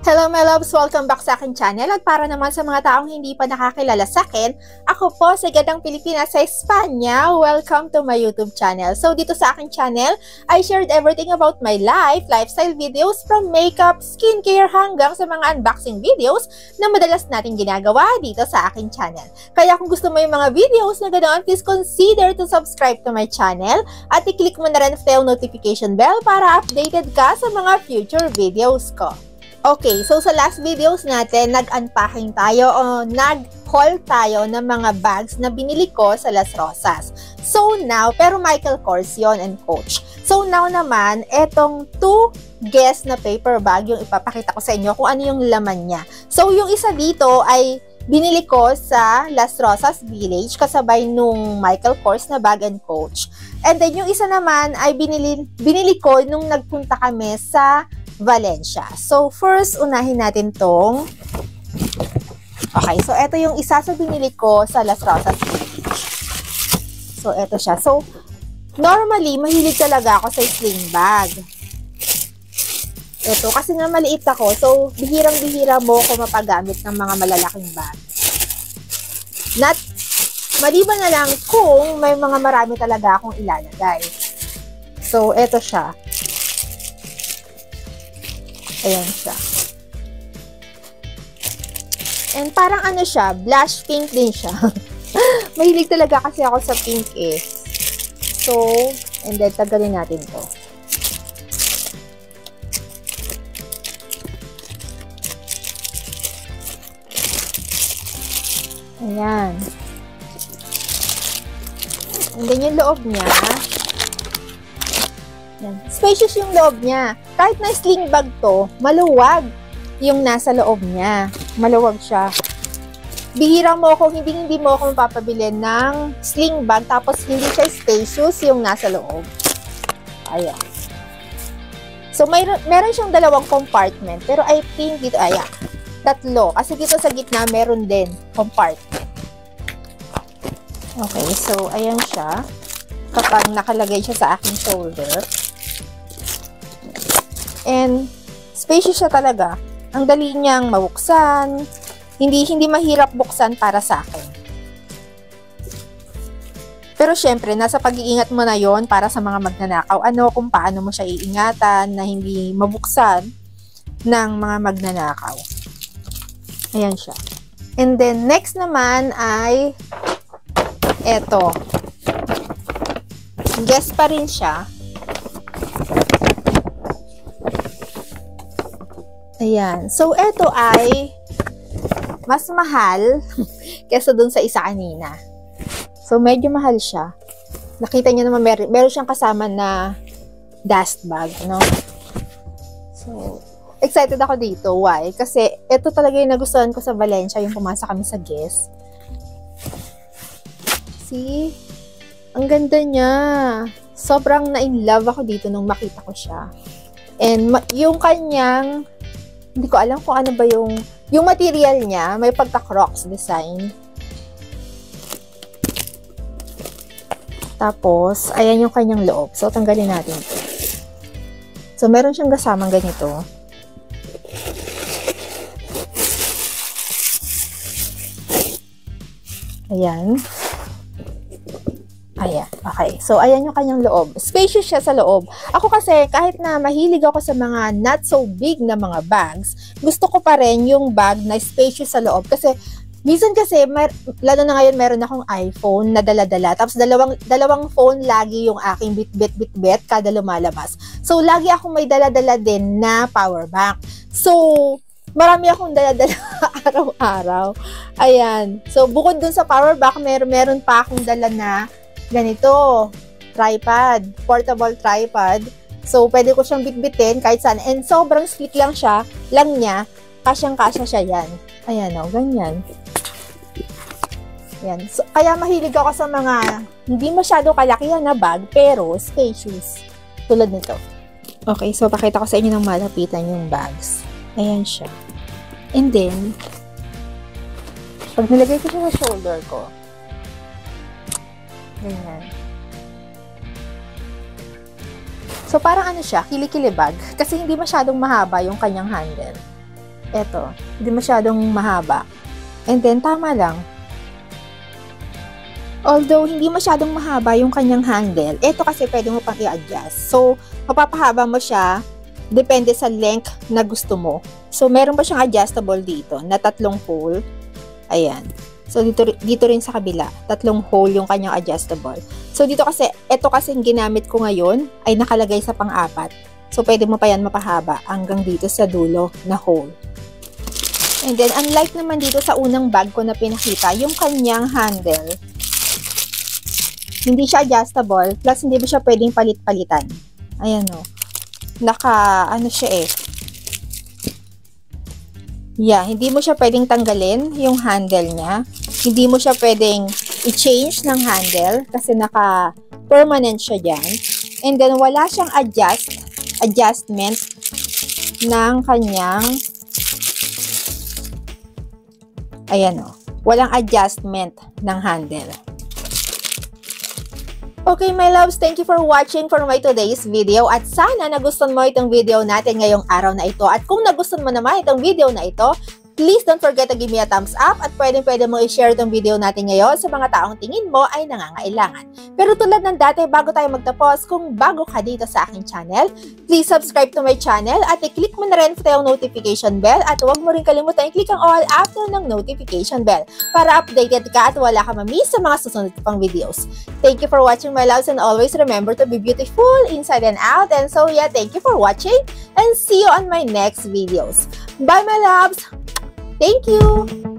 Hello my loves! Welcome back sa aking channel at para naman sa mga taong hindi pa nakakilala sa akin, ako po si Gadang Pilipinas sa Espanya. Welcome to my YouTube channel. So dito sa aking channel, I shared everything about my life, lifestyle videos from makeup, skincare hanggang sa mga unboxing videos na madalas natin ginagawa dito sa aking channel. Kaya kung gusto mo yung mga videos na ganoon, please consider to subscribe to my channel at i-click mo na rin ang notification bell para updated ka sa mga future videos ko. Okay, so sa last videos natin, nag-unpacking tayo o nag-haul tayo ng mga bags na binili ko sa Las Rosas. So now, pero Michael Kors yun and Coach. So now naman, etong 2 Guess na paper bag yung ipapakita ko sa inyo kung ano yung laman niya. So yung isa dito ay binili ko sa Las Rosas Village kasabay nung Michael Kors na bag and Coach. And then yung isa naman ay binili ko nung nagpunta kami sa Valencia. So, first, unahin natin tong okay, so ito yung isa sa binili ko sa Las Rosas Village. So, ito siya. So, normally, mahilig talaga ako sa sling bag. Ito, kasi nga maliit ako. So, bihirang-bihira mo ko mapagamit ng mga malalaking bag. Maliban na lang kung may mga marami talaga akong ilalagay. So, ito siya. Ayan siya. And parang ano siya, blush pink din siya. Mahilig talaga kasi ako sa pink eh. So, and then tagalin natin to. Ayan. And then yung loob niya, yan. Spacious yung loob niya. Kahit na sling bag to, maluwag yung nasa loob niya. Maluwag siya. Bihira mo ako, hindi mo ako mapapabili ng sling bag tapos hindi siya spacious yung nasa loob. Ayan. So, meron siyang 2 compartment. Pero I think dito, ayan, 3. Kasi dito sa gitna, meron din compartment. Okay, so, ayan siya. Kapag nakalagay siya sa aking shoulder. And, spacious siya talaga. Ang dali niyang mabuksan. Hindi mahirap buksan para sa akin. Pero syempre, nasa pag-iingat mo na yon para sa mga magnanakaw. Kung paano mo siya iingatan na hindi mabuksan ng mga magnanakaw. Ayan siya. And then, next naman ay eto. Guess pa rin siya. Ayan. So, eto ay mas mahal kesa dun sa isa kanina. So, medyo mahal siya. Nakita niyo naman, meron siyang kasama na dust bag, no? So, excited ako dito. Why? Kasi, ito talaga yung nagustuhan ko sa Valencia, yung pumasok kami sa Guess. See? Ang ganda niya. Sobrang na-in-love ako dito nung makita ko siya. And, yung kanyang hindi ko alam kung ano ba yung material niya, may pagka-Crocs design. Tapos, ayan yung kanyang loob. So, tanggalin natin ito. So, meron siyang kasamang ganito. Ayan. Ayan. Okay. So, ayan yung kanyang loob. Spacious siya sa loob. Ako kasi, kahit na mahilig ako sa mga not so big na mga bags, gusto ko pa rin yung bag na spacious sa loob. Kasi, Minsan kasi, lalo na ngayon, meron akong iPhone na dala-dala. Tapos dalawang phone lagi yung aking bit kada lumalabas. So, lagi akong may dala-dala din na power bank. So, marami akong dala-dala araw-araw. Ayan. So, bukod dun sa power bank, meron pa akong dala na ganito, tripod, portable tripod. So, pwede ko siyang bitbitin kahit saan. And sobrang sweet lang niya. Kasyang-kasya siya yan. Ayan o, ganyan. Yan. So, kaya mahilig ako sa mga hindi masyado kalakihan na bag, pero spacious. Tulad nito. Okay, so pakita ko sa inyo ng malapitan yung bags. Ayan siya. And then, pag nilagay ko siya sa shoulder ko, ganyan. So, parang ano siya, kilikili bag. Kasi hindi masyadong mahaba yung kanyang handle. Eto, hindi masyadong mahaba. And then, tama lang. Although, hindi masyadong mahaba yung kanyang handle, ito kasi pwede mo pang i-adjust. So, mapapahaba mo siya, depende sa length na gusto mo. So, meron pa siyang adjustable dito, na 3 hole. Ayan. So, dito rin sa kabila, 3 hole yung kanyang adjustable. So, dito kasi, ito kasi yung ginamit ko ngayon, ay nakalagay sa pang-4. So, pwede mo pa yan mapahaba hanggang dito sa dulo na hole. And then, unlike naman dito sa unang bag ko na pinakita, yung kanyang handle, hindi siya adjustable, plus hindi mo siya pwedeng palit-palitan. Ayan o. Ano siya eh. Yeah, hindi mo siya pwedeng tanggalin yung handle niya. Hindi mo siya pwedeng i-change ng handle kasi naka-permanent siya dyan. And then, wala siyang adjustment ng kanyang ayan o. Walang adjustment ng handle. Okay, my loves, thank you for watching for my today's video at sana nagustuhan mo itong video natin ngayong araw na ito. At kung nagustuhan mo naman itong video na ito, please don't forget to give me a thumbs up at pwede mo i-share itong video natin ngayon sa mga taong tingin mo ay nangangailangan. Pero tulad ng dati, bago tayo magtapos, kung bago ka dito sa aking channel, please subscribe to my channel at i-click mo na rin yung notification bell at huwag mo rin kalimutan i-click ang all after ng notification bell para updated ka at wala ka ma-miss sa mga susunod pang videos. Thank you for watching, my loves, and always remember to be beautiful inside and out. And so yeah, thank you for watching and see you on my next videos. Bye, my loves! Thank you!